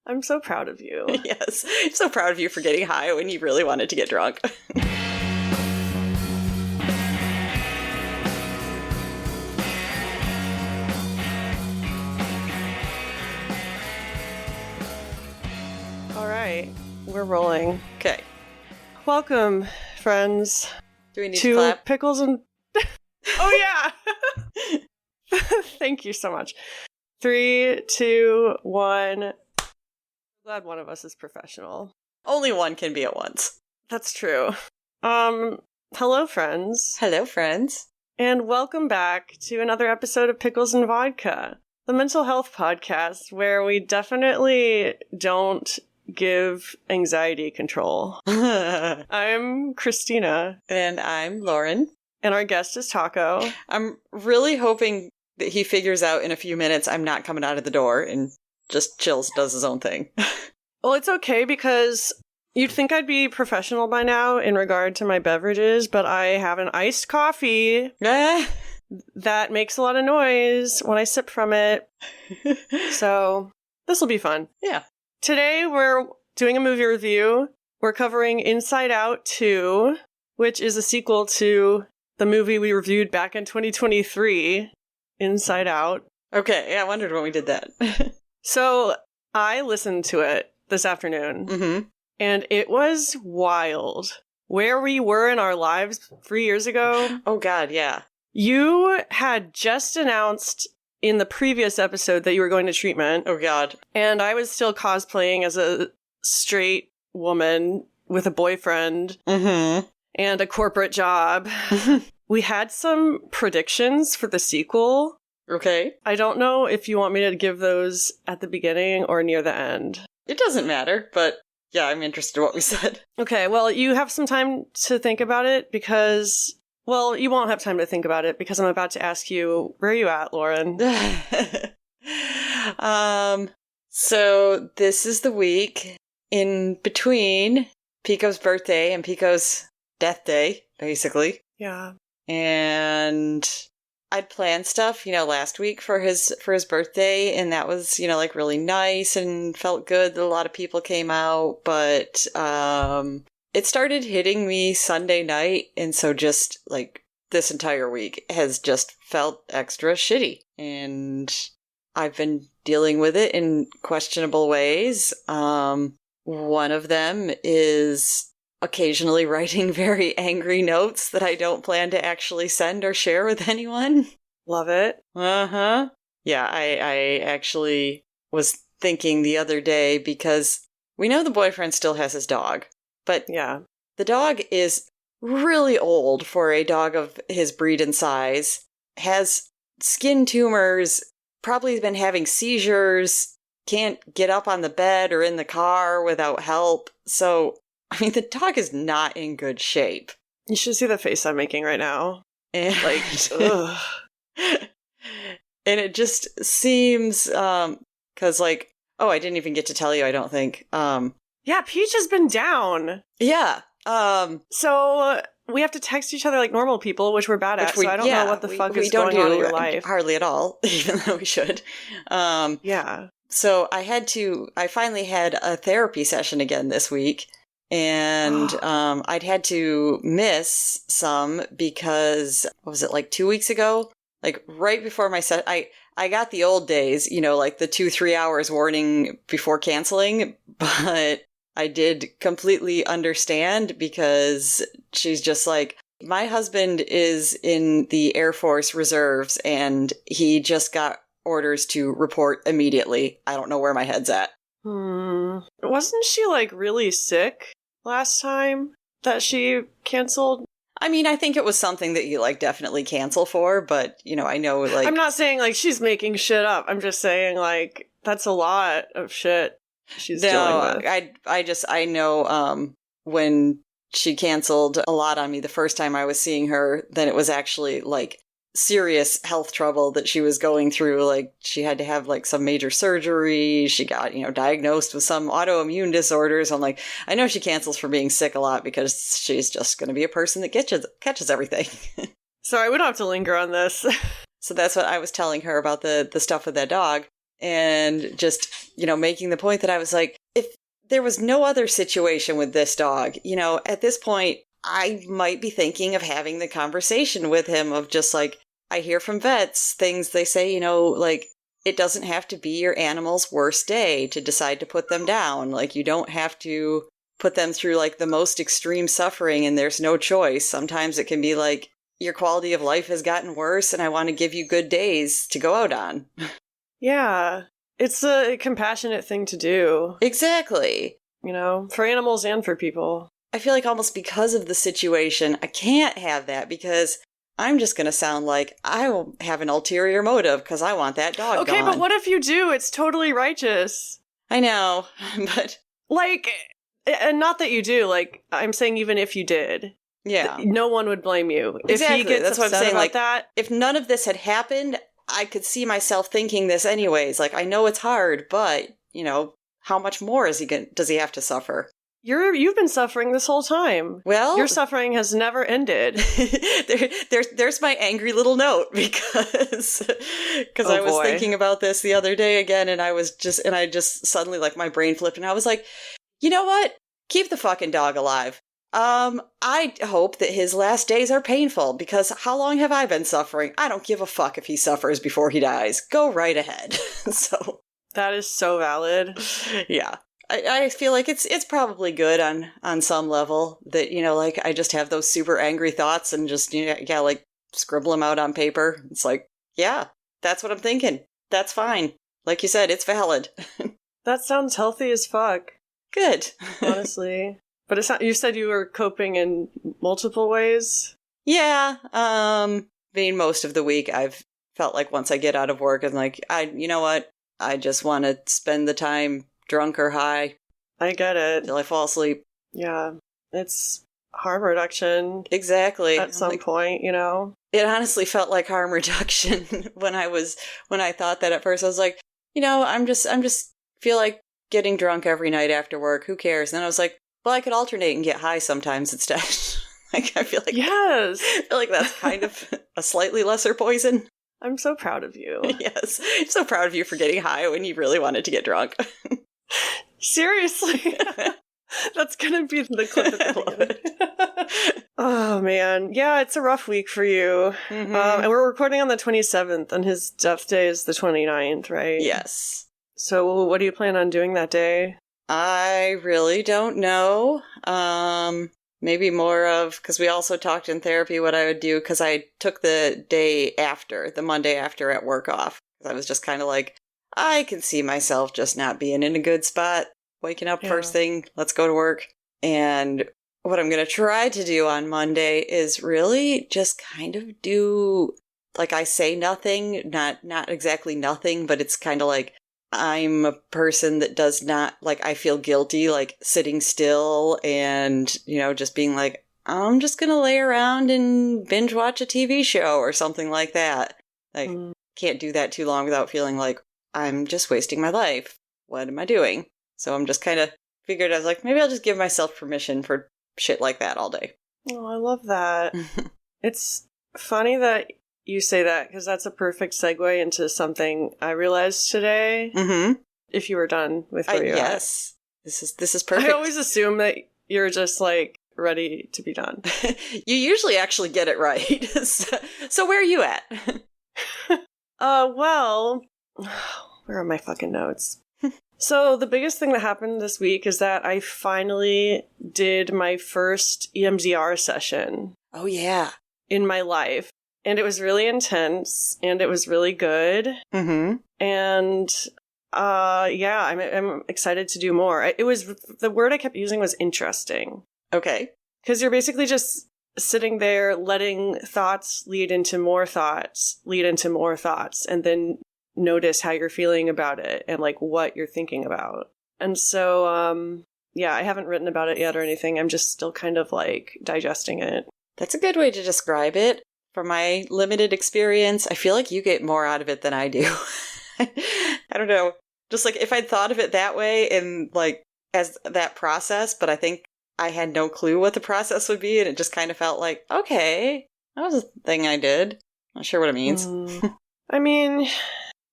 I'm so proud of you. Yes, I'm so proud of you for getting high when you really wanted to get drunk. All right, we're rolling. Okay. Welcome, friends. Do we need to to clap? Pickles and... Oh, yeah! Thank you so much. 3, 2, 1. I'm glad one of us is professional. Only one can be at once. That's true. Hello, friends. Hello, friends. And welcome back to another episode of Pickles and Vodka, the mental health podcast where we definitely don't give anxiety control. I'm Christina. And I'm Lauren. And our guest is Taco. I'm really hoping that he figures out in a few minutes I'm not coming out of the door and just chills, does his own thing. Well, it's okay because you'd think I'd be professional by now in regard to my beverages, but I have an iced coffee that makes a lot of noise when I sip from it. So this will be fun. Yeah. Today we're doing a movie review. We're covering Inside Out 2, which is a sequel to the movie we reviewed back in 2023, Inside Out. Okay, yeah, I wondered when we did that. So I listened to it this afternoon, and it was wild. Where we were in our lives 3 years ago. Oh, God, yeah. You had just announced in the previous episode that you were going to treatment. Oh, God. And I was still cosplaying as a straight woman with a boyfriend and a corporate job. We had some predictions for the sequel. Okay. I don't know if you want me to give those at the beginning or near the end. It doesn't matter, but yeah, I'm interested in what we said. Okay, well, you have some time to think about it because... Well, you won't have time to think about it because I'm about to ask you, where are you at, Lauren? So this is the week in between Pico's birthday and Pico's death day, basically. Yeah. And I'd planned stuff, last week for his birthday, and that was, like really nice and felt good that a lot of people came out, but it started hitting me Sunday night, and so just, this entire week has just felt extra shitty. And I've been dealing with it in questionable ways. One of them is occasionally writing very angry notes that I don't plan to actually send or share with anyone. Love it. Uh-huh. Yeah, I actually was thinking the other day, because we know the boyfriend still has his dog. But yeah, the dog is really old for a dog of his breed and size, has skin tumors, probably been having seizures, can't get up on the bed or in the car without help. So, the dog is not in good shape. You should see the face I'm making right now. And, ugh. And it just seems, because, I didn't even get to tell you, I don't think. Yeah, Peach has been down. Yeah. So we have to text each other like normal people, which we're bad at. So I don't know what the fuck is going on in your life. Hardly at all, even though we should. Yeah. So I finally had a therapy session again this week. And I'd had to miss some because, what was it, 2 weeks ago? Right before my set, I got the old days, the 2-3 hours warning before canceling, but I did completely understand, because she's just my husband is in the Air Force Reserves and he just got orders to report immediately. I don't know where my head's at. Wasn't she really sick last time that she canceled? I think it was something that you definitely cancel for, but I know I'm not saying she's making shit up. I'm just saying that's a lot of shit she's dealing with. I know when she canceled a lot on me the first time I was seeing her, then it was actually serious health trouble that she was going through. She had to have some major surgery. She got, diagnosed with some autoimmune disorders. I'm I know she cancels for being sick a lot because she's just going to be a person that catches everything. Sorry, we don't have to linger on this. So that's what I was telling her about the stuff with that dog. and just, making the point that I was like, if there was no other situation with this dog, at this point, I might be thinking of having the conversation with him of just like, I hear from vets things they say, like, it doesn't have to be your animal's worst day to decide to put them down. Like, you don't have to put them through like the most extreme suffering and there's no choice. Sometimes it can be like, your quality of life has gotten worse and I want to give you good days to go out on. Yeah. It's a compassionate thing to do. Exactly. For animals and for people. I feel like almost because of the situation, I can't have that because I'm just going to sound like I will have an ulterior motive because I want that dog Okay, gone. but what if you do? It's totally righteous. I know, but... Like, and not that you do, like, I'm saying even if you did. Yeah. No one would blame you. Exactly. If he gets That's what I'm upset saying. about Like, that. if none of this had happened, I could see myself thinking this anyways. Like, I know it's hard, but, how much more does he have to suffer? You've been suffering this whole time. Well, your suffering has never ended. there's my angry little note because I was thinking about this the other day again, and I just suddenly like my brain flipped, and I was like, you know what? Keep the fucking dog alive. I hope that his last days are painful because how long have I been suffering? I don't give a fuck if he suffers before he dies. Go right ahead. So that is so valid. Yeah. I feel like it's probably good on some level that, like I just have those super angry thoughts and just, like scribble them out on paper. It's like, yeah, that's what I'm thinking. That's fine. Like you said, it's valid. That sounds healthy as fuck. Good. Honestly. But you said you were coping in multiple ways? Yeah. Most of the week I've felt like once I get out of work and like, you know what? I just want to spend the time drunk or high. I get it. Till I fall asleep. Yeah. It's harm reduction. Exactly. At some point, It honestly felt like harm reduction when I thought that at first. I was like, I'm just feel like getting drunk every night after work. Who cares? And then I was like, well, I could alternate and get high sometimes instead. Like, I feel like yes. I feel like that's kind of a slightly lesser poison. I'm so proud of you. Yes. I'm so proud of you for getting high when you really wanted to get drunk. Seriously. That's going to be the clip at the end. Oh, man. Yeah, it's a rough week for you. Mm-hmm. And we're recording on the 27th, and his death day is the 29th, right? Yes. So what do you plan on doing that day? I really don't know. Maybe more of, because we also talked in therapy what I would do, because I took the Monday after at work off. I was just kind of like, I can see myself just not being in a good spot, waking up first thing, let's go to work. And what I'm going to try to do on Monday is really just kind of do, like I say nothing, not exactly nothing, but it's kind of like, I'm a person that does not, like, I feel guilty, like, sitting still and, just being like, I'm just gonna lay around and binge watch a TV show or something like that. Like, can't do that too long without feeling like, I'm just wasting my life. What am I doing? So I'm just kind of figured, I was like, maybe I'll just give myself permission for shit like that all day. Oh, I love that. It's funny that you say that, because that's a perfect segue into something I realized today. Mm-hmm. If you were done with where you're at. Yes. This is perfect. I always assume that you're just, like, ready to be done. You usually actually get it right. So where are you at? Well, where are my fucking notes? So the biggest thing that happened this week is that I finally did my first EMDR session. Oh, yeah. In my life. And it was really intense, and it was really good. Mm-hmm. And, I'm excited to do more. The word I kept using was interesting. Okay. Because you're basically just sitting there letting thoughts lead into more thoughts, and then notice how you're feeling about it and, like, what you're thinking about. And so, I haven't written about it yet or anything. I'm just still kind of, like, digesting it. That's a good way to describe it. From my limited experience, I feel like you get more out of it than I do. I don't know. Just like if I'd thought of it that way and like as that process, but I think I had no clue what the process would be and it just kind of felt like, okay, that was a thing I did. Not sure what it means. I mean,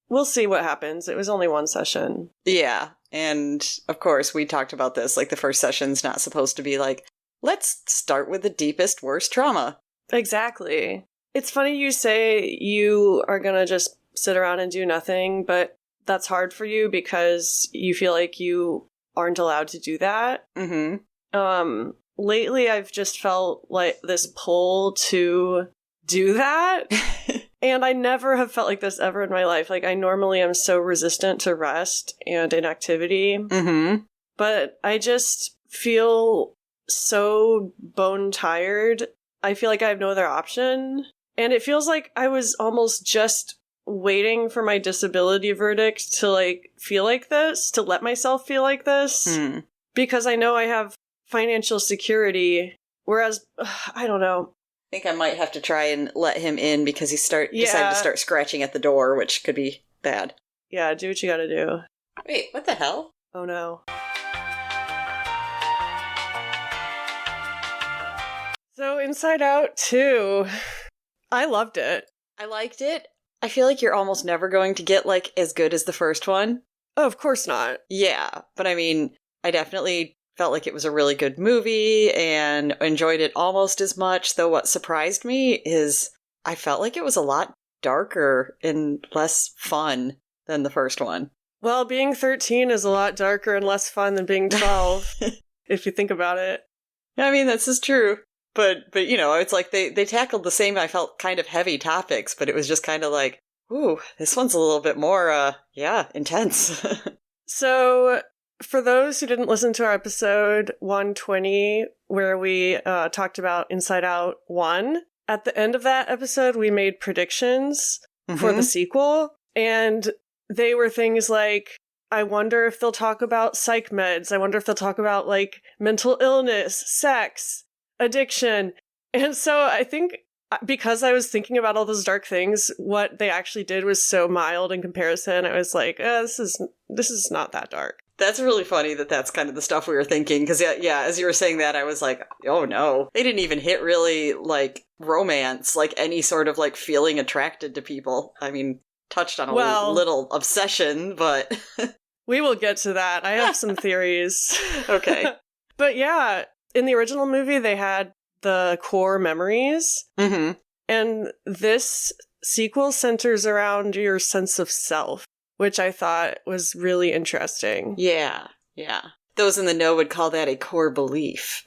we'll see what happens. It was only one session. Yeah. And of course, we talked about this. Like, the first session's not supposed to be like, let's start with the deepest, worst trauma. Exactly. It's funny you say you are going to just sit around and do nothing, but that's hard for you because you feel like you aren't allowed to do that. Mm-hmm. Lately, I've just felt like this pull to do that. And I never have felt like this ever in my life. Like, I normally am so resistant to rest and inactivity. Mm-hmm. But I just feel so bone tired. I feel like I have no other option. And it feels like I was almost just waiting for my disability verdict to, like, feel like this, to let myself feel like this. Because I know I have financial security. Whereas, I don't know. I think I might have to try and let him in because he decided to start scratching at the door, which could be bad. Yeah, do what you gotta do. Wait, what the hell? Oh no. So Inside Out 2, I loved it. I liked it. I feel like you're almost never going to get, like, as good as the first one. Oh, of course not. Yeah, but I mean, I definitely felt like it was a really good movie and enjoyed it almost as much, though what surprised me is I felt like it was a lot darker and less fun than the first one. Well, being 13 is a lot darker and less fun than being 12, if you think about it. I mean, this is true. But you know, it's like they tackled the same, I felt, kind of heavy topics, but it was just kind of like, ooh, this one's a little bit more, intense. So, for those who didn't listen to our episode 120, where we talked about Inside Out 1, at the end of that episode, we made predictions for the sequel, and they were things like, I wonder if they'll talk about psych meds, I wonder if they'll talk about, like, mental illness, sex, addiction. And so I think because I was thinking about all those dark things, what they actually did was so mild in comparison. I was like, this is not that dark. That's really funny that that's kind of the stuff we were thinking. Because, yeah, as you were saying that, I was like, oh no. They didn't even hit really, like, romance, like any sort of, like, feeling attracted to people. I mean, touched on a little obsession, but... We will get to that. I have some theories. Okay. But yeah, in the original movie, they had the core memories. Mm-hmm. And this sequel centers around your sense of self, which I thought was really interesting. Yeah. Those in the know would call that a core belief.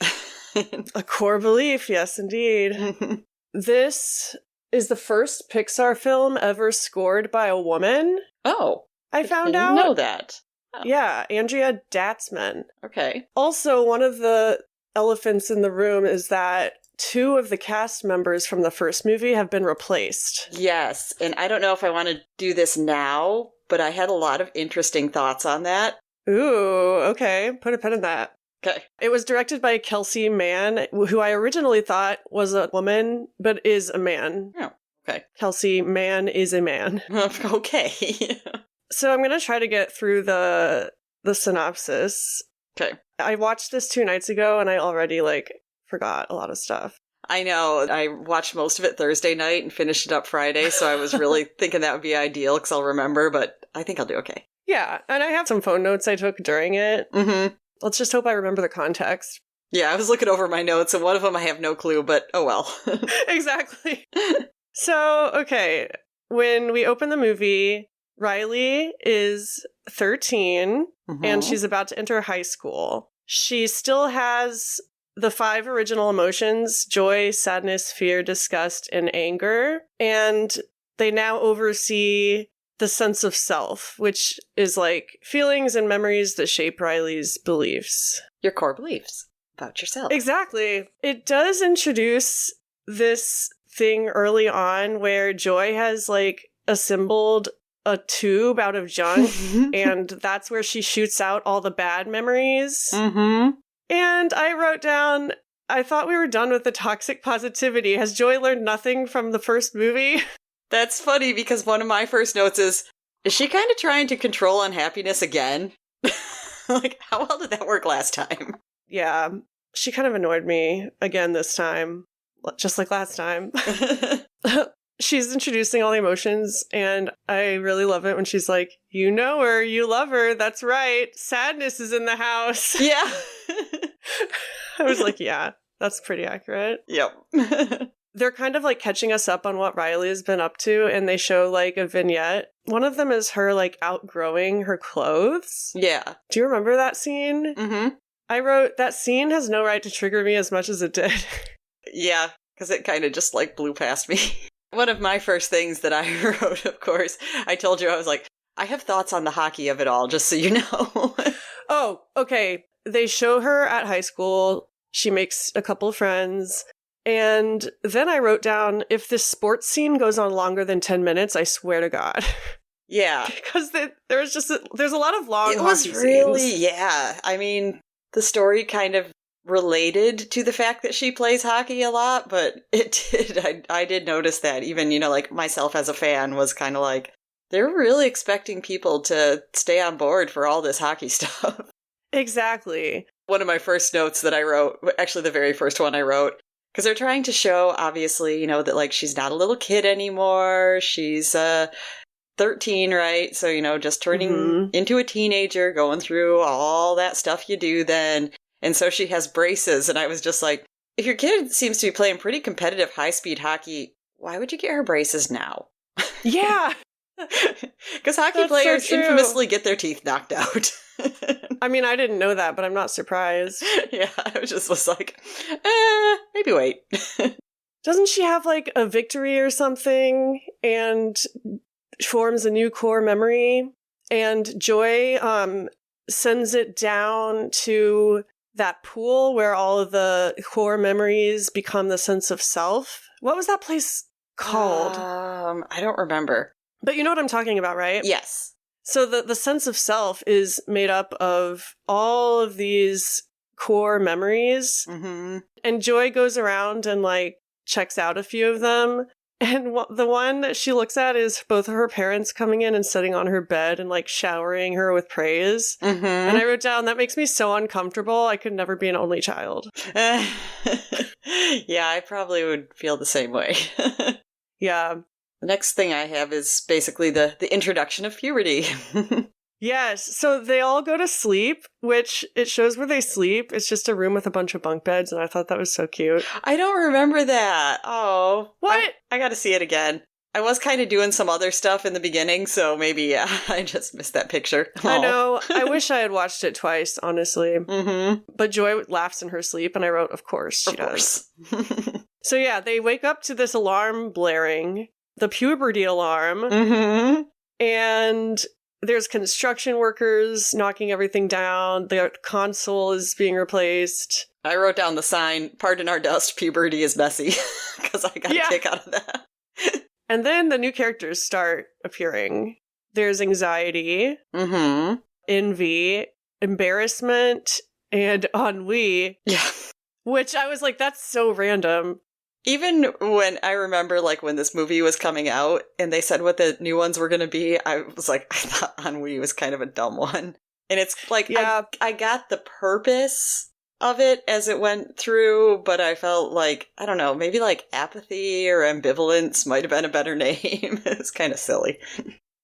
A core belief, yes, indeed. This is the first Pixar film ever scored by a woman. Oh. I found out. I didn't know that. Oh. Yeah, Andrea Datzman. Okay. Also, one of the elephants in the room is that 2 of the cast members from the first movie have been replaced. Yes, and I don't know if I want to do this now, but I had a lot of interesting thoughts on that. Ooh, okay. Put a pin in that. Okay. It was directed by Kelsey Mann, who I originally thought was a woman, but is a man. Oh, okay. Kelsey Mann is a man. Okay. So I'm going to try to get through the synopsis. Okay. I watched this 2 nights ago, and I already, forgot a lot of stuff. I know. I watched most of it Thursday night and finished it up Friday, so I was really thinking that would be ideal because I'll remember, but I think I'll do okay. Yeah, and I have some phone notes I took during it. Mm-hmm. Let's just hope I remember the context. Yeah, I was looking over my notes, and one of them I have no clue, but oh well. Exactly. So, okay, when we open the movie, Riley is 13, and she's about to enter high school. She still has the 5 original emotions: joy, sadness, fear, disgust, and anger. And they now oversee the sense of self, which is feelings and memories that shape Riley's beliefs. Your core beliefs about yourself. Exactly. It does introduce this thing early on where Joy has assembled a tube out of junk, and that's where she shoots out all the bad memories. Mm-hmm. And I wrote down, I thought we were done with the toxic positivity. Has Joy learned nothing from the first movie? That's funny because one of my first notes is she kind of trying to control unhappiness again? How well did that work last time? Yeah, she kind of annoyed me again this time, just like last time. she's introducing all the emotions, and I really love it when she's like, you know her, you love her, that's right. Sadness is in the house. Yeah. I was like, yeah, that's pretty accurate. Yep. They're kind of like catching us up on what Riley has been up to, and they show like a vignette. One of them is her like outgrowing her clothes. Yeah. Do you remember that scene? Mm-hmm. I wrote, that scene has no right to trigger me as much as it did. Yeah, because it kind of just like blew past me. One of my first things that I wrote, of course, I told you, I was like, I have thoughts on the hockey of it all, just so you know. Oh, okay. They show her at high school. She makes a couple of friends. And then I wrote down, if this sports scene goes on longer than 10 minutes, I swear to God. Yeah. Because there's a lot of long It was hockey really, scenes. yeah. I mean, the story kind of related to the fact that she plays hockey a lot, but it did. I did notice that even, like myself as a fan was kind of like, they're really expecting people to stay on board for all this hockey stuff. Exactly. One of my first notes that I wrote, actually the very first one I wrote, because they're trying to show, obviously, that like she's not a little kid anymore. She's 13, right? So, just turning into a teenager, going through all that stuff you do then. And so she has braces, and I was just like, if your kid seems to be playing pretty competitive high-speed hockey, why would you get her braces now? Yeah. Because hockey players infamously get their teeth knocked out. I mean, I didn't know that, but I'm not surprised. Yeah, I was like, maybe wait. Doesn't she have like a victory or something and forms a new core memory? And Joy sends it down to that pool where all of the core memories become the sense of self. What was that place called? I don't remember. But you know what I'm talking about, right? Yes. So the sense of self is made up of all of these core memories. Mm-hmm. And Joy goes around and like checks out a few of them. And the one that she looks at is both of her parents coming in and sitting on her bed and like showering her with praise. Mm-hmm. And I wrote down, that makes me so uncomfortable. I could never be an only child. Yeah, I probably would feel the same way. Yeah. The next thing I have is basically the introduction of puberty. Yes. So they all go to sleep, which it shows where they sleep. It's just a room with a bunch of bunk beds, and I thought that was so cute. I don't remember that. Oh. What? I got to see it again. I was kind of doing some other stuff in the beginning, so maybe, yeah, I just missed that picture. I know. I wish I had watched it twice, honestly. Mm-hmm. But Joy laughs in her sleep, and I wrote, of course she does. So yeah, they wake up to this alarm blaring, the puberty alarm, Mm-hmm. and there's construction workers knocking everything down. The console is being replaced. I wrote down the sign, pardon our dust, puberty is messy, because I got a kick out of that. And then the new characters start appearing. There's anxiety, envy, embarrassment, and ennui. Yeah. Which I was like, that's so random. Even when I remember, like, when this movie was coming out and they said what the new ones were going to be, I was like, I thought ennui was kind of a dumb one. And it's like, yeah. I got the purpose of it as it went through, but I felt like, I don't know, maybe like apathy or ambivalence might have been a better name. It's kind of silly.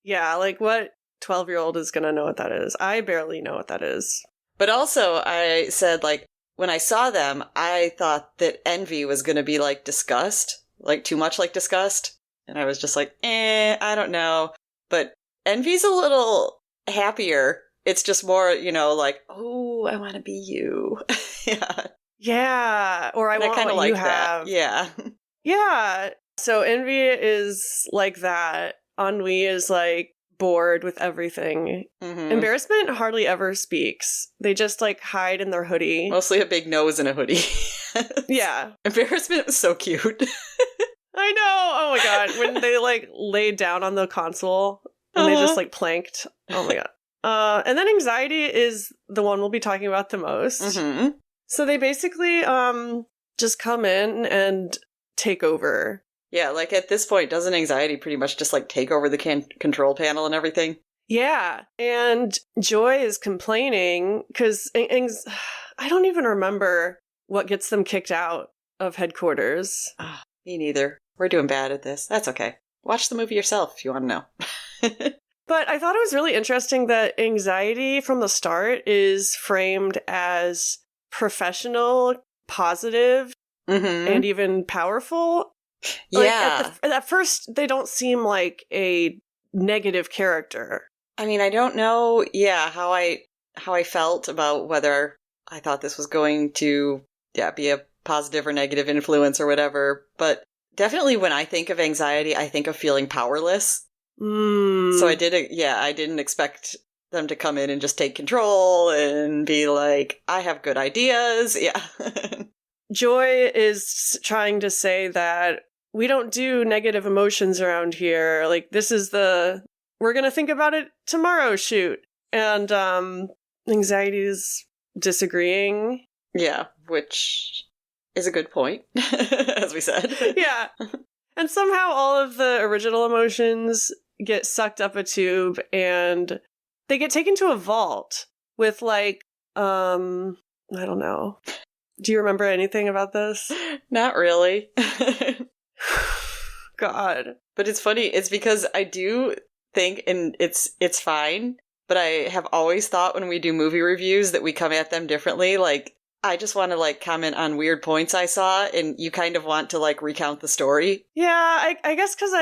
Yeah, like what 12-year-old is going to know what that is? I barely know what that is. But also, I said, like, when I saw them, I thought that envy was going to be like disgust, like too much like disgust. And I was just like, I don't know. But envy's a little happier. It's just more, like, oh, I want to be you. Yeah. Yeah. Or I want what like you have. That. Yeah. Yeah. So envy is like that. Ennui is like bored with everything. Mm-hmm. Embarrassment hardly ever speaks. They just like hide in their hoodie. Mostly a big nose and a hoodie. Yeah. Embarrassment was so cute. I know. Oh my god. When they like laid down on the console and they just like planked. Oh my god. And then anxiety is the one we'll be talking about the most. Mm-hmm. So they basically just come in and take over. Yeah, like at this point, doesn't anxiety pretty much just like take over the control panel and everything? Yeah, and Joy is complaining because I don't even remember what gets them kicked out of headquarters. Me neither. We're doing bad at this. That's okay. Watch the movie yourself if you want to know. But I thought it was really interesting that anxiety from the start is framed as professional, positive, and even powerful. Yeah. Like at first, they don't seem like a negative character. I mean, I don't know, how I felt about whether I thought this was going to, be a positive or negative influence or whatever. But definitely when I think of anxiety, I think of feeling powerless. So I didn't expect them to come in and just take control and be like, I have good ideas. Yeah. Joy is trying to say that we don't do negative emotions around here. Like, this is we're going to think about it tomorrow shoot. And anxiety is disagreeing. Yeah, which is a good point, as we said. Yeah. And somehow all of the original emotions get sucked up a tube and they get taken to a vault with I don't know. Do you remember anything about this? Not really. God. But it's funny. It's because I do think, and it's fine, but I have always thought when we do movie reviews that we come at them differently. Like, I just want to, comment on weird points I saw, and you kind of want to, recount the story. Yeah, I guess because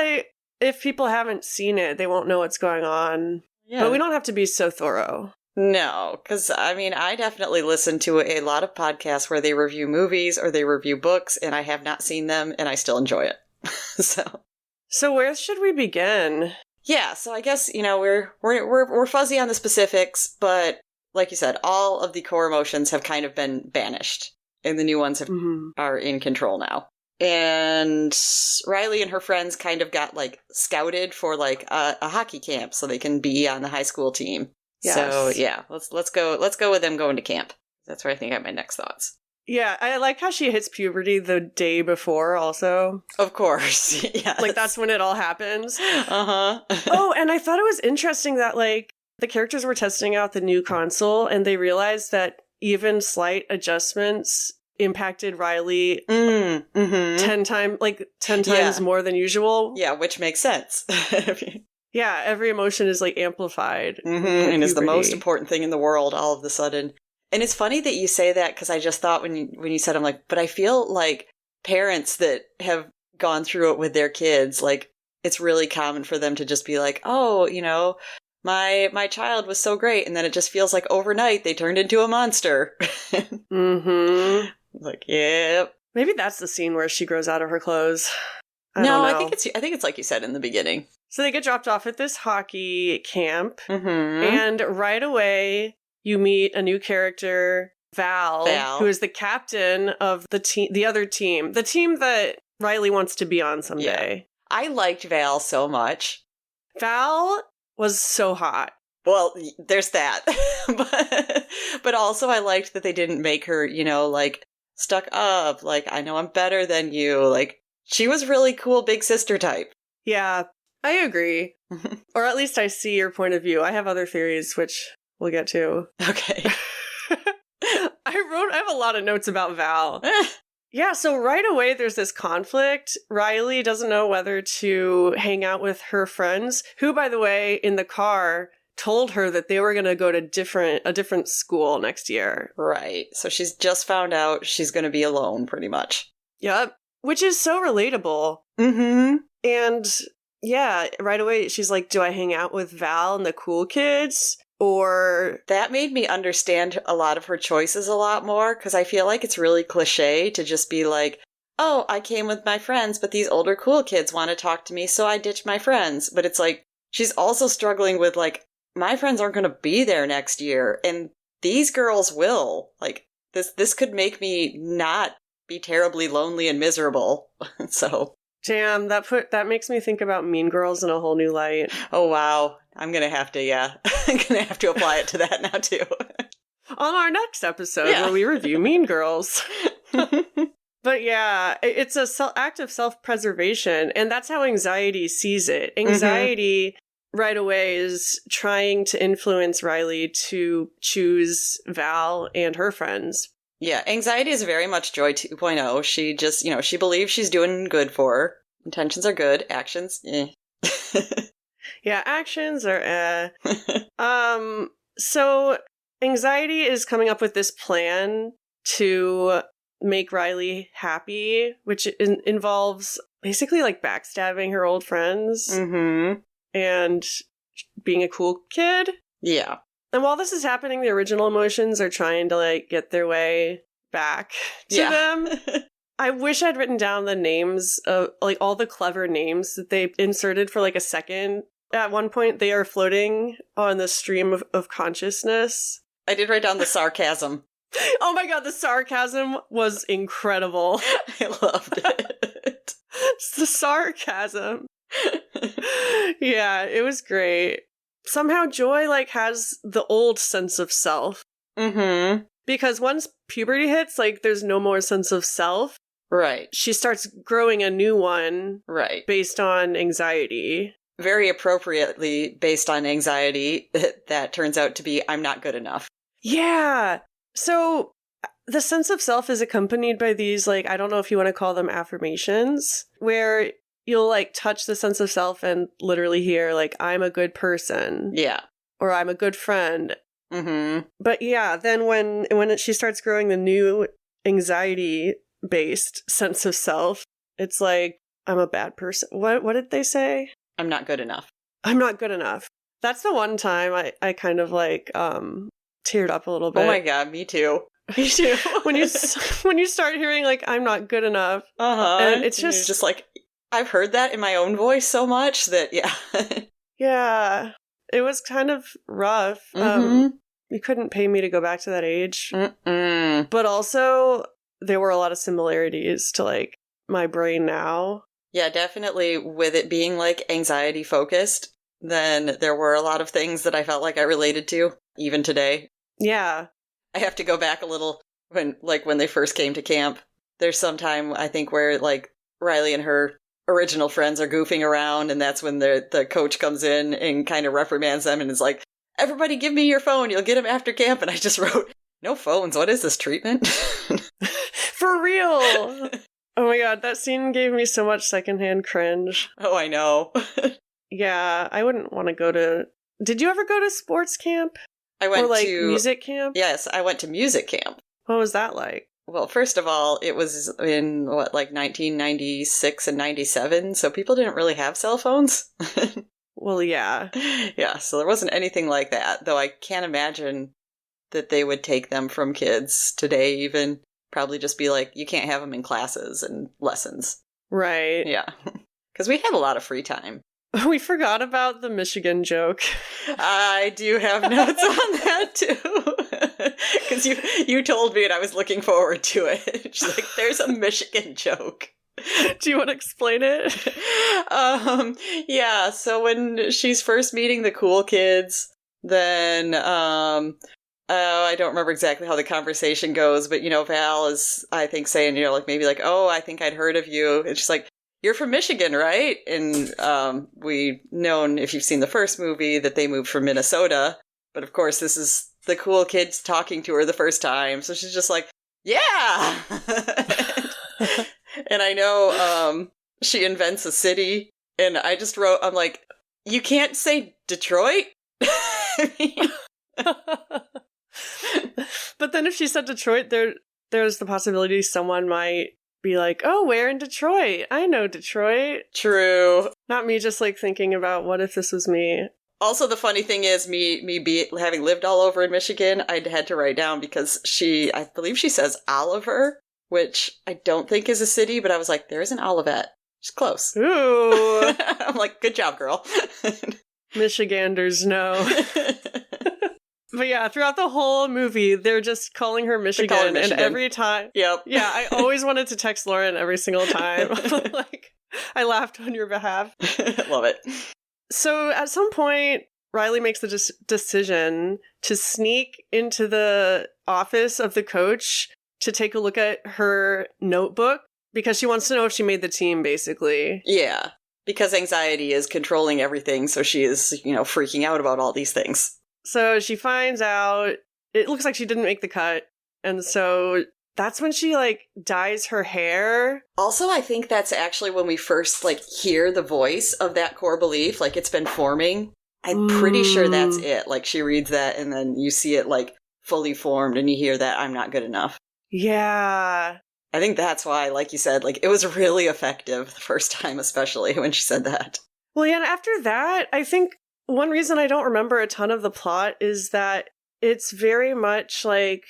if people haven't seen it, they won't know what's going on. Yeah. But we don't have to be so thorough. No, because, I definitely listen to a lot of podcasts where they review movies or they review books, and I have not seen them, and I still enjoy it. So where should we begin? Yeah, so I guess, we're fuzzy on the specifics, but like you said, all of the core emotions have kind of been banished, and the new ones are in control now. And Riley and her friends kind of got, scouted for, a hockey camp so they can be on the high school team. Yes. So, yeah, let's go with them going to camp. That's where I think I have my next thoughts. Yeah, I like how she hits puberty the day before also. Of course, yes. That's when it all happens. Uh-huh. Oh, and I thought it was interesting that, the characters were testing out the new console, and they realized that even slight adjustments impacted Riley 10 times more than usual. Yeah, which makes sense. Yeah, every emotion is amplified. And is the most important thing in the world all of a sudden. And it's funny that you say that, because I just thought when you said, I'm like, but I feel like parents that have gone through it with their kids, it's really common for them to just be like, oh, my child was so great, and then it just feels like overnight they turned into a monster. Yep. Maybe that's the scene where she grows out of her clothes. I don't know. I think it's like you said in the beginning. So they get dropped off at this hockey camp, and right away you meet a new character, Val, who is the captain of the other team, the team that Riley wants to be on someday. Yeah. I liked Val so much. Val was so hot. Well, there's that. but also I liked that they didn't make her, stuck up. I know I'm better than you. She was really cool big sister type. Yeah. I agree. Or at least I see your point of view. I have other theories, which we'll get to. Okay. I have a lot of notes about Val. Yeah, so right away there's this conflict. Riley doesn't know whether to hang out with her friends, who, by the way, in the car told her that they were going to go to a different school next year. Right. So she's just found out she's going to be alone, pretty much. Yep. Which is so relatable. And yeah, right away she's like, do I hang out with Val and the cool kids? Or... That made me understand a lot of her choices a lot more, because I feel like it's really cliche to just be like, oh, I came with my friends, but these older cool kids want to talk to me, so I ditched my friends. But it's she's also struggling with, my friends aren't going to be there next year, and these girls will. This could make me not be terribly lonely and miserable. So... Damn, that makes me think about Mean Girls in a whole new light. Oh, wow. I'm going to have to, I'm going to have to apply it to that now, too. On our next episode, where we review Mean Girls. But yeah, it's a act of self-preservation, and that's how anxiety sees it. Anxiety, right away, is trying to influence Riley to choose Val and her friends. Yeah, anxiety is very much Joy 2.0. She just, she believes she's doing good for her. Intentions are good. Actions, eh. Yeah, actions are So Anxiety is coming up with this plan to make Riley happy, which involves basically like backstabbing her old friends and being a cool kid. Yeah. And while this is happening, the original emotions are trying to like get their way back to them. I wish I'd written down the names of like all the clever names that they inserted for like a second. At one point, they are floating on the stream of consciousness. I did write down the sarcasm. Oh my god, the sarcasm was incredible. I loved it. It's the sarcasm. Yeah, it was great. Somehow Joy like has the old sense of self. Because once puberty hits, like there's no more sense of self. Right. She starts growing a new one. Right. Based on anxiety. Very appropriately based on anxiety, that turns out to be, I'm not good enough. Yeah. So the sense of self is accompanied by these, like, I don't know if you want to call them affirmations, where you'll like touch the sense of self and literally hear like, I'm a good person. Yeah. Or I'm a good friend. But yeah, then when she starts growing the new anxiety-based sense of self, it's like, I'm a bad person. What did they say? I'm not good enough. I'm not good enough. That's the one time I kind of like teared up a little bit. Oh my god, me too. Me too. when you start hearing like, I'm not good enough. And it's just like, I've heard that in my own voice so much that, yeah. Yeah. It was kind of rough. You couldn't pay me to go back to that age. But also, there were a lot of similarities to, like, my brain now. Yeah, definitely with it being, like, anxiety-focused, then there were a lot of things that I felt like I related to, even today. Yeah. I have to go back a little when they first came to camp. There's some time, I think, where, like, Riley and her original friends are goofing around, and that's when the coach comes in and kind of reprimands them and is like, everybody give me your phone, you'll get them after camp. And I just wrote, no phones, what is this, treatment? For real! Oh my god, that scene gave me so much secondhand cringe. Oh, I know. Yeah, I wouldn't want to go to... Did you ever go to sports camp? I went to... music camp? Yes, I went to music camp. What was that like? Well, first of all, it was in, 1996 and 97, so people didn't really have cell phones. Well, yeah. Yeah, so there wasn't anything like that, though I can't imagine that they would take them from kids today even. Probably just be like, you can't have them in classes and lessons. Right. Yeah. Because we had a lot of free time. We forgot about the Michigan joke. I do have notes on that, too. Because you told me and I was looking forward to it. She's like, there's a Michigan joke. Do you want to explain it? Yeah, so when she's first meeting the cool kids, then, I don't remember exactly how the conversation goes, but, Val is, I think, saying, maybe like, oh, I think I'd heard of you. And she's like, you're from Michigan, right? And we've known, if you've seen the first movie, that they moved from Minnesota. But of course, this is the cool kids talking to her the first time. So she's just like, yeah! And I know she invents a city. And I just wrote, I'm like, you can't say Detroit? But then if she said Detroit, there's the possibility someone might be like, oh, where in Detroit? I know Detroit. True. Not me just like thinking about what if this was me. Also, the funny thing is, having lived all over in Michigan, I'd had to write down because I believe she says Oliver, which I don't think is a city, but I was like, there is an Olivet. She's close. Ooh. I'm like, good job, girl. Michiganders know. But yeah, throughout the whole movie, they're just calling her Michigan, and every time... Yep. Yeah, I always wanted to text Lauren every single time. Like, I laughed on your behalf. Love it. So at some point, Riley makes the decision to sneak into the office of the coach to take a look at her notebook, because she wants to know if she made the team, basically. Yeah, because anxiety is controlling everything, so she is, freaking out about all these things. So she finds out, it looks like she didn't make the cut, and so that's when she, like, dyes her hair. Also, I think that's actually when we first, like, hear the voice of that core belief, like, it's been forming. I'm pretty sure that's it. Like, she reads that, and then you see it, like, fully formed, and you hear that I'm not good enough. Yeah. I think that's why, like you said, like, it was really effective the first time, especially when she said that. Well, yeah, and after that, I think one reason I don't remember a ton of the plot is that it's very much like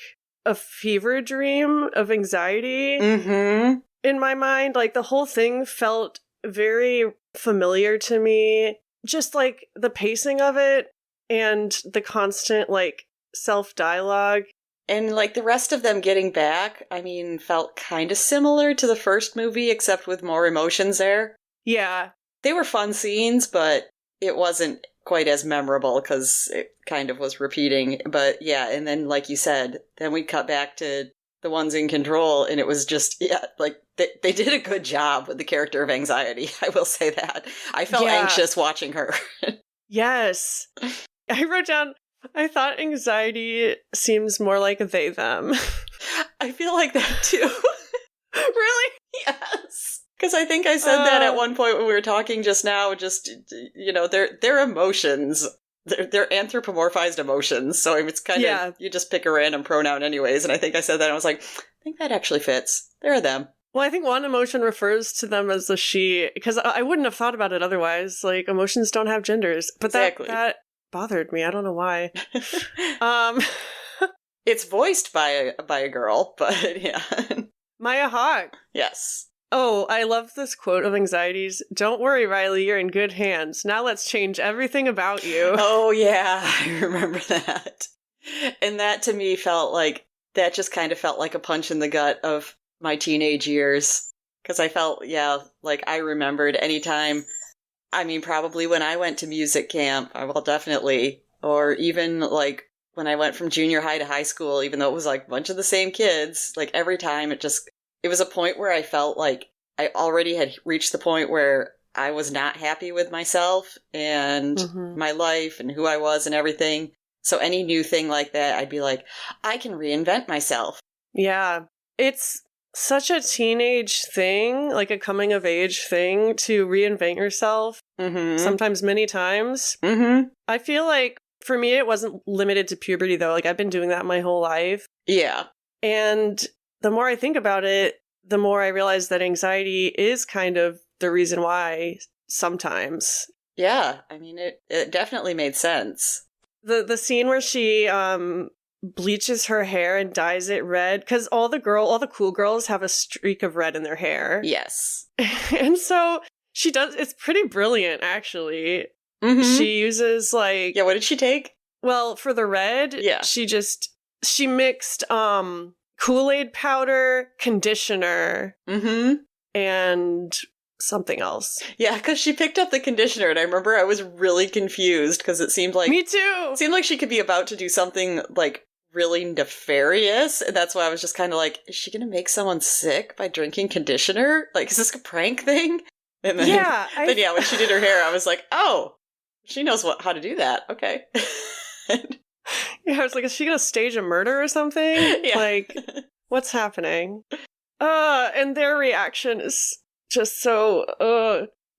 a fever dream of anxiety in my mind. Like, the whole thing felt very familiar to me. Just, like, the pacing of it and the constant, like, self-dialogue. And, like, the rest of them getting back, I mean, felt kind of similar to the first movie, except with more emotions there. Yeah. They were fun scenes, but it wasn't quite as memorable because it kind of was repeating. But yeah, and then, like you said, then we cut back to the ones in control, and it was just, yeah, like, they did a good job with the character of anxiety. I will say that. I felt anxious watching her. Yes. I wrote down, I thought anxiety seems more like they, them. I feel like that too. Really? Yes. Because I think I said that at one point when we were talking just now, just, you know, their emotions, they're anthropomorphized emotions. So it's kind of, you just pick a random pronoun anyways. And I think I said that, and I was like, I think that actually fits. There are them. Well, I think one emotion refers to them as the she, because I wouldn't have thought about it otherwise. Like, emotions don't have genders. But that bothered me. I don't know why. It's voiced by a girl, but yeah. Maya Hawke. Yes. Oh, I love this quote of Anxiety's. Don't worry, Riley, you're in good hands. Now let's change everything about you. Oh, yeah. I remember that. And that to me that just kind of felt like a punch in the gut of my teenage years. Because I felt, like I remembered anytime, I mean, probably when I went to music camp, well, definitely, or even like when I went from junior high to high school, even though it was like a bunch of the same kids, like every time it was a point where I felt like I already had reached the point where I was not happy with myself and my life and who I was and everything. So any new thing like that, I'd be like, I can reinvent myself. Yeah. It's such a teenage thing, like a coming of age thing, to reinvent yourself, sometimes many times. I feel like for me, it wasn't limited to puberty, though. Like, I've been doing that my whole life. Yeah. And the more I think about it, the more I realize that anxiety is kind of the reason why sometimes. Yeah. I mean, it definitely made sense. The scene where she bleaches her hair and dyes it red, because all the cool girls have a streak of red in their hair. Yes. And so she does, it's pretty brilliant, actually. She uses, like... Yeah, what did she take? Well, for the red, she mixed Kool-Aid powder, conditioner, and something else. Yeah, because she picked up the conditioner, and I remember I was really confused, because it seemed like... Me too! It seemed like she could be about to do something, like, really nefarious, and that's why I was just kind of like, is she gonna make someone sick by drinking conditioner? Like, is this a prank thing? And then, when she did her hair, I was like, oh, she knows how to do that. Okay. Yeah, I was like, is she gonna stage a murder or something? Yeah. Like, what's happening? And their reaction is just so,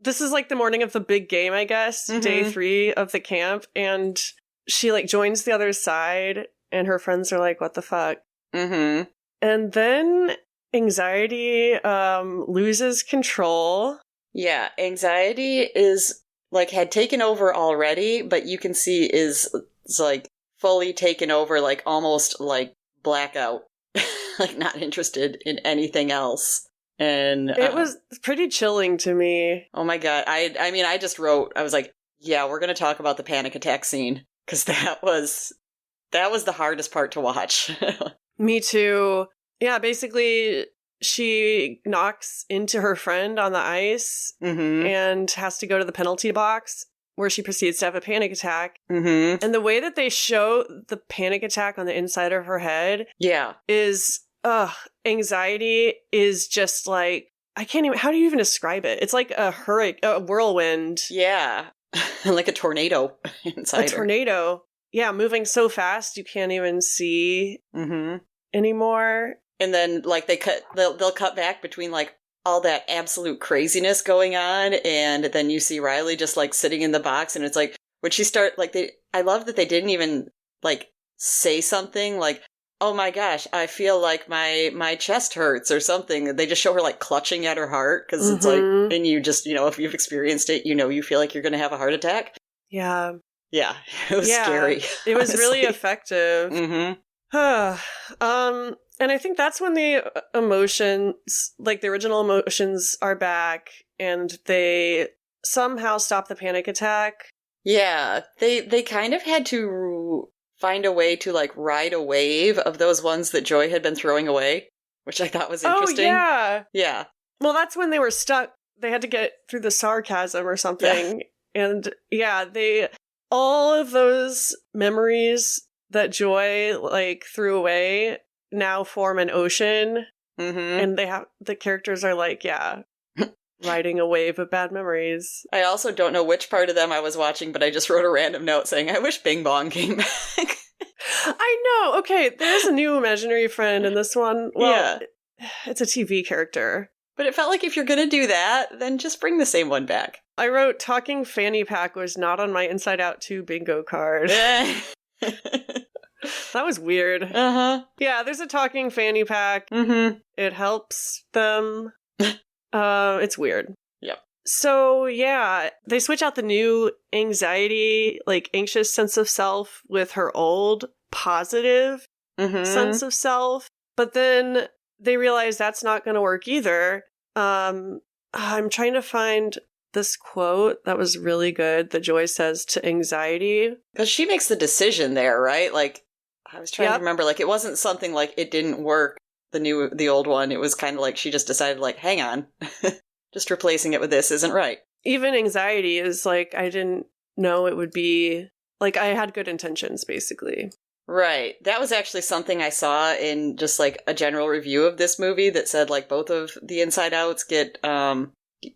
This is like the morning of the big game, I guess, day 3 of the camp, and she, like, joins the other side, and her friends are like, what the fuck? And then anxiety loses control. Yeah, anxiety is, like, had taken over already, but you can see is like, fully taken over, like, almost, like, blackout. Like, not interested in anything else. And it was pretty chilling to me. Oh my god. I mean, I just wrote, I was like, yeah, we're going to talk about the panic attack scene, because that was the hardest part to watch. Me too. Yeah, basically, she knocks into her friend on the ice and has to go to the penalty box, where she proceeds to have a panic attack. And the way that they show the panic attack on the inside of her head is, anxiety is just like, I can't even, how do you even describe it? It's like a whirlwind. Yeah. Like a tornado inside her. Tornado. Yeah, moving so fast you can't even see anymore. And then, like, they'll cut back between, like, all that absolute craziness going on, and then you see Riley just, like, sitting in the box, and it's like, when she I love that they didn't even, like, say something, like, oh my gosh, I feel like my chest hurts or something. They just show her, like, clutching at her heart, because it's like, and you just, if you've experienced it, you feel like you're going to have a heart attack. Yeah. Yeah, it was scary. It was really effective. Mm-hmm. And I think that's when the emotions, like the original emotions, are back, and they somehow stop the panic attack. Yeah, they kind of had to find a way to, like, ride a wave of those ones that Joy had been throwing away, which I thought was interesting. Oh, yeah. Yeah. Well, that's when they were stuck. They had to get through the sarcasm or something. Yeah. And yeah, all of those memories that Joy, like, threw away now form an ocean. And the characters are like, riding a wave of bad memories. I also don't know which part of them I was watching, but I just wrote a random note saying, I wish Bing Bong came back. I know. Okay, there's a new imaginary friend in this one. Well, it's a TV character. But it felt like if you're going to do that, then just bring the same one back. I wrote, talking fanny pack was not on my Inside Out 2 bingo card. That was weird. Yeah, there's a talking fanny pack. It helps them. It's weird. Yep. So, yeah, they switch out the new anxiety, like, anxious sense of self with her old positive sense of self. But then they realize that's not going to work either. I'm trying to find this quote that was really good that Joy says to anxiety. Because she makes the decision there, right? Like, I was trying to remember, like, it wasn't something like it didn't work, the old one. It was kind of like she just decided, like, hang on, just replacing it with this isn't right. Even anxiety is like, I didn't know it would be, like, I had good intentions, basically. Right. That was actually something I saw in just, like, a general review of this movie that said, like, both of the Inside Outs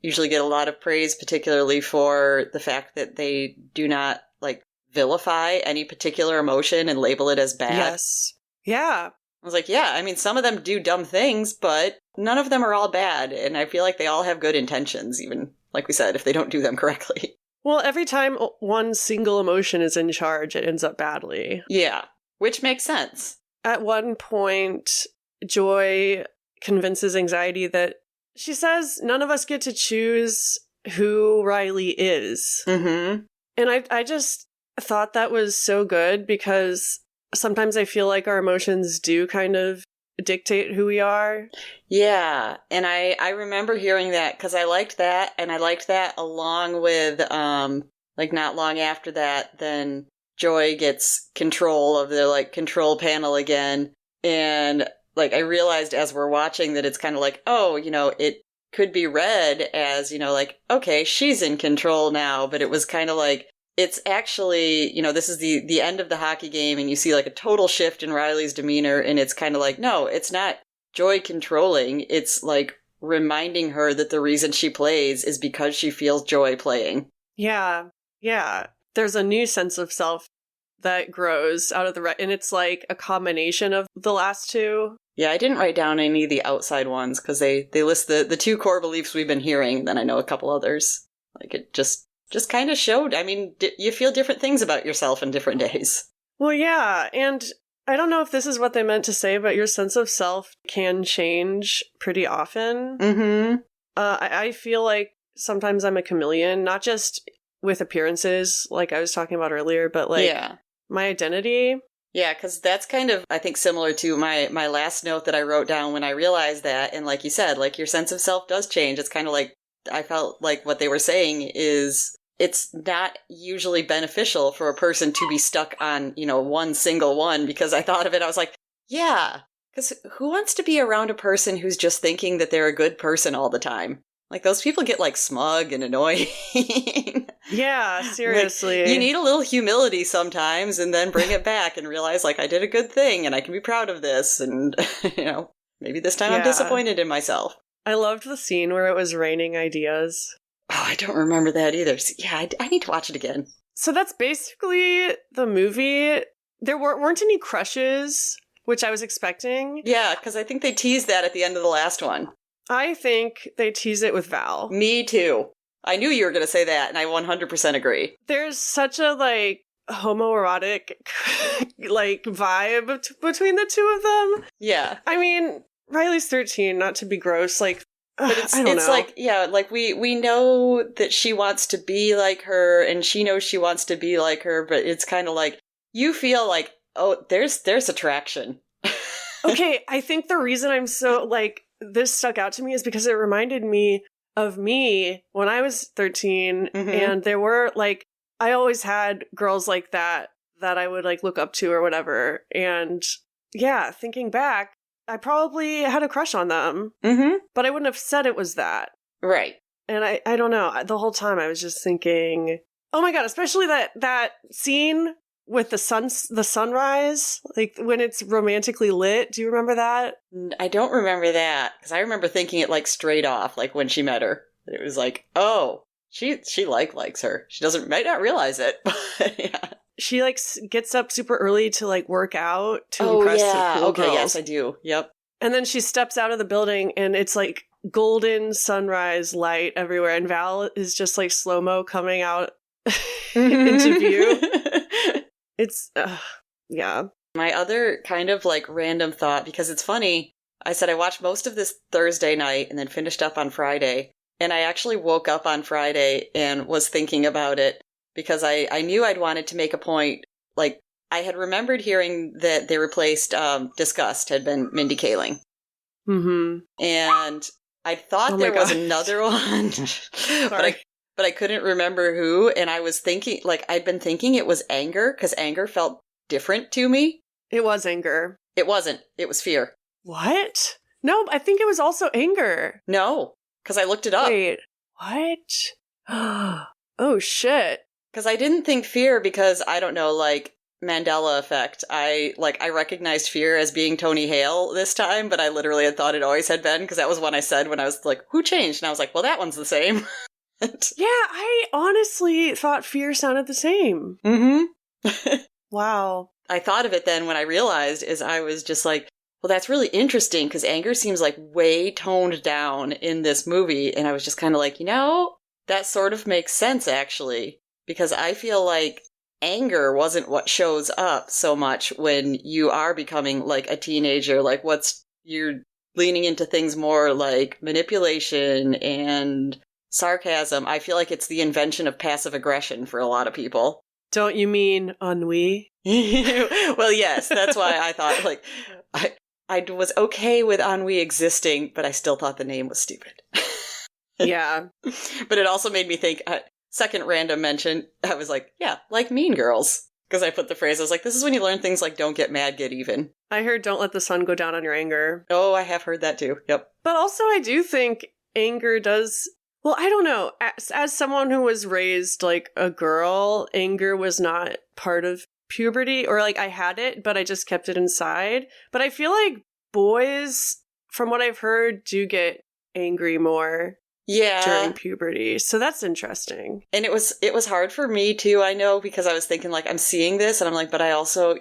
usually get a lot of praise, particularly for the fact that they do not, like, vilify any particular emotion and label it as bad. Yes. Yeah. I was like, yeah, I mean, some of them do dumb things, but none of them are all bad, and I feel like they all have good intentions, even, like we said, if they don't do them correctly. Well, every time one single emotion is in charge, it ends up badly. Yeah, which makes sense. At one point, Joy convinces anxiety that she says none of us get to choose who Riley is. And I just thought that was so good, because sometimes I feel like our emotions do kind of dictate who we are. Yeah, and I remember hearing that, because I liked that, and I liked that along with, like, not long after that, then Joy gets control of the, like, control panel again, and, like, I realized as we're watching that it's kind of like, oh, it could be read as, like, okay, she's in control now, but it was kind of like, it's actually, this is the end of the hockey game, and you see, like, a total shift in Riley's demeanor, and it's kind of like, no, it's not Joy controlling, it's, like, reminding her that the reason she plays is because she feels joy playing. Yeah. There's a new sense of self that grows out of and it's, like, a combination of the last two. Yeah, I didn't write down any of the outside ones, because they list the two core beliefs we've been hearing, then I know a couple others. Like, it just kind of showed. I mean, you feel different things about yourself in different days. Well, yeah, and I don't know if this is what they meant to say, but your sense of self can change pretty often. I feel like sometimes I'm a chameleon, not just with appearances, like I was talking about earlier, but, like, my identity. Yeah, because that's kind of, I think, similar to my last note that I wrote down when I realized that, and like you said, like, your sense of self does change. It's kind of like, I felt like what they were saying is, it's not usually beneficial for a person to be stuck on, one single one, because I thought of it, I was like, yeah, because who wants to be around a person who's just thinking that they're a good person all the time? Like, those people get, like, smug and annoying. Yeah, seriously. Like, you need a little humility sometimes, and then bring it back and realize, like, I did a good thing, and I can be proud of this, and, maybe this time I'm disappointed in myself. I loved the scene where it was raining ideas. Oh, I don't remember that either. So, yeah, I need to watch it again. So that's basically the movie. There weren't any crushes, which I was expecting. Yeah, because I think they teased that at the end of the last one. I think they tease it with Val. Me too. I knew you were going to say that, and I 100% agree. There's such a, like, homoerotic, like, vibe between the two of them. Yeah. I mean, Riley's 13, not to be gross, like, but it's I don't know. Like, yeah, like, we know that she wants to be like her, and she knows she wants to be like her, but it's kind of like, you feel like, oh, there's attraction. Okay, I think the reason I'm so, like, this stuck out to me is because it reminded me of me when I was 13, and there were, like, I always had girls like that I would, like, look up to or whatever, and yeah, thinking back, I probably had a crush on them, but I wouldn't have said it was that. Right. And I don't know, the whole time I was just thinking, oh my god, especially that scene with the sunrise, like when it's romantically lit. Do you remember that? I don't remember that, because I remember thinking it, like, straight off, like when she met her. It was like, oh, she likes her. She might not realize it, but yeah. She, like, gets up super early to, like, work out to impress the cool girls. Yes, I do. Yep. And then she steps out of the building, and it's, like, golden sunrise light everywhere, and Val is just, like, slow-mo coming out into view. It's, yeah. My other kind of, like, random thought, because it's funny, I said I watched most of this Thursday night and then finished up on Friday, and I actually woke up on Friday and was thinking about it, because I knew I'd wanted to make a point. Like, I had remembered hearing that they replaced Disgust had been Mindy Kaling. And I thought there was another one, but I couldn't remember who, and I was thinking, like, I'd been thinking it was Anger, because Anger felt different to me. It was Anger. It wasn't. It was Fear. What? No, I think it was also Anger. No, because I looked it up. Wait, what? Oh, shit. Because I didn't think Fear, because, I don't know, like, Mandela effect. I recognized Fear as being Tony Hale this time, but I literally had thought it always had been, because that was one I said when I was like, who changed? And I was like, well, that one's the same. Yeah, I honestly thought Fear sounded the same. Wow. I thought of it then when I realized, is I was just like, well, that's really interesting, because Anger seems like way toned down in this movie, and I was just kind of like, that sort of makes sense, actually, because I feel like anger wasn't what shows up so much when you are becoming, like, a teenager. Like, you're leaning into things more like manipulation and sarcasm. I feel like it's the invention of passive aggression for a lot of people. Don't you mean ennui? Well, yes, that's why I thought, like, I was okay with ennui existing, but I still thought the name was stupid. Yeah. But it also made me think, second random mention, I was like, yeah, like Mean Girls. Because I put the phrase, I was like, this is when you learn things like don't get mad, get even. I heard don't let the sun go down on your anger. Oh, I have heard that too. Yep. But also I do think anger does... Well, I don't know. As someone who was raised like a girl, anger was not part of puberty, or like I had it, but I just kept it inside. But I feel like boys, from what I've heard, do get angry more during puberty. So that's interesting. And it was hard for me too, I know, because I was thinking like, I'm seeing this and I'm like, but I also,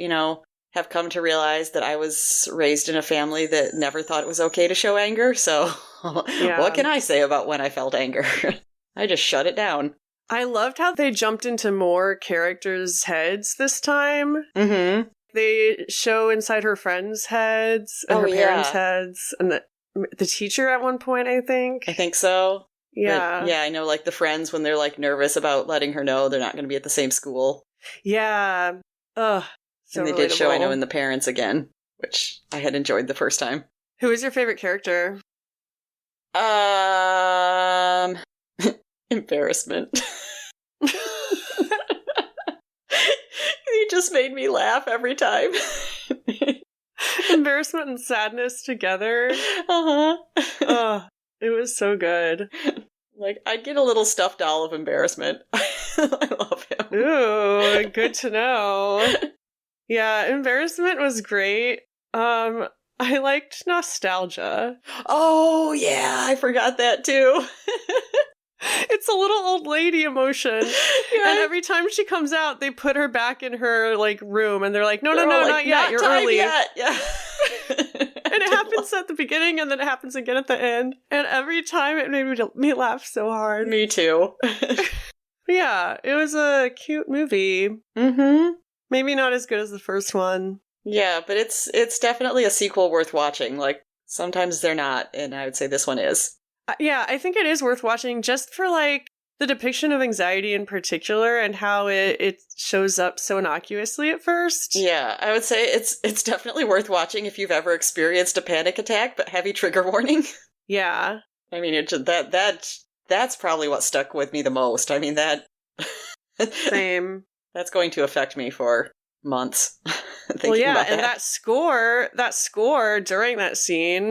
have come to realize that I was raised in a family that never thought it was okay to show anger. So what can I say about when I felt anger? I just shut it down. I loved how they jumped into more characters' heads this time. Mm-hmm. They show inside her friends' heads and her parents' heads and the teacher at one point, I think. I think so. Yeah. But, I know, like, the friends, when they're, like, nervous about letting her know they're not going to be at the same school. Yeah. Ugh. So and they relatable. did show, I know, in the parents again, which I had enjoyed the first time. Who is your favorite character? Embarrassment. He just made me laugh every time. Embarrassment and sadness together. Uh-huh. It was so good. Like, I'd get a little stuffed doll of Embarrassment. I love him. Ooh, good to know. Yeah, Embarrassment was great. I liked Nostalgia. Oh, yeah, I forgot that too. It's a little old lady emotion. Yeah. And every time she comes out, they put her back in her like room and they're like, no, They're all like, not yet. You're time early. yet. Yeah. And it happens at the beginning and then it happens again at the end. And every time it made me laugh so hard. Me too. Yeah, it was a cute movie. Mm-hmm. Maybe not as good as the first one. Yeah, but it's definitely a sequel worth watching. Like, sometimes they're not, and I would say this one is. Yeah, I think it is worth watching just for like the depiction of anxiety in particular and how it shows up so innocuously at first. Yeah, I would say it's definitely worth watching if you've ever experienced a panic attack, but heavy trigger warning. Yeah. I mean, that's probably what stuck with me the most. I mean, that Same. That's going to affect me for months. Well, yeah, and that score during that scene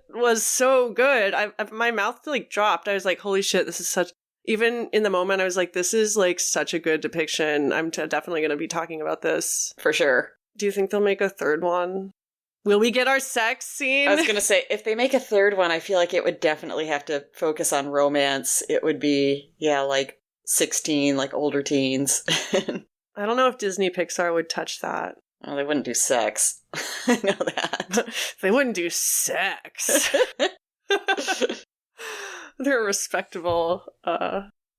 was so good. My mouth like dropped. I was like, "Holy shit! This is such." Even in the moment, I was like, "This is like such a good depiction." I'm definitely going to be talking about this for sure. Do you think they'll make a third one? Will we get our sex scene? I was going to say, if they make a third one, I feel like it would definitely have to focus on romance. It would be, like 16, like older teens. I don't know if Disney Pixar would touch that. Well, they wouldn't do sex. I know that. They wouldn't do sex. They're a respectable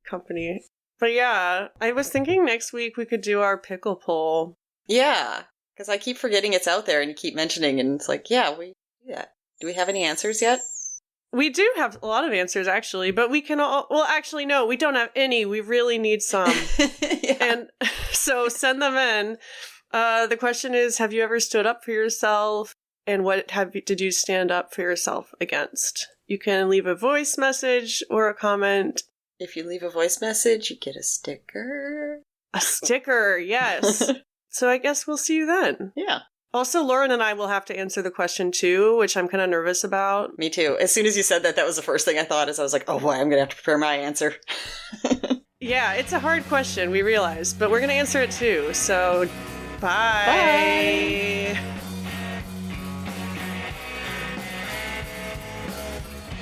company. But yeah, I was thinking next week we could do our pickle poll. Yeah, because I keep forgetting it's out there and you keep mentioning, and it's like, yeah, we do that. Do we have any answers yet? We do have a lot of answers, actually, but we can all... Well, actually, no, we don't have any. We really need some. Yeah. And so send them in. The question is, have you ever stood up for yourself? And what did you stand up for yourself against? You can leave a voice message or a comment. If you leave a voice message, you get a sticker. A sticker, yes. So I guess we'll see you then. Yeah. Also, Lauren and I will have to answer the question too, which I'm kind of nervous about. Me too. As soon as you said that, that was the first thing I thought, as I was like, oh boy, I'm going to have to prepare my answer. Yeah, it's a hard question, we realize, but we're going to answer it too. So, bye. Bye.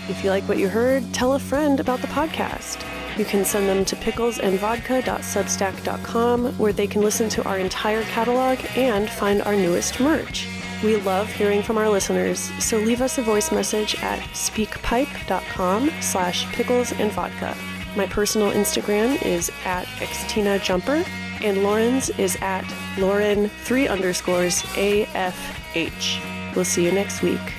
If you like what you heard, tell a friend about the podcast. You can send them to picklesandvodka.substack.com, where they can listen to our entire catalog and find our newest merch. We love hearing from our listeners, so leave us a voice message at speakpipe.com/picklesandvodka. My personal Instagram is at xtinajumper, and Lauren's is at Lauren3_AFH. We'll see you next week.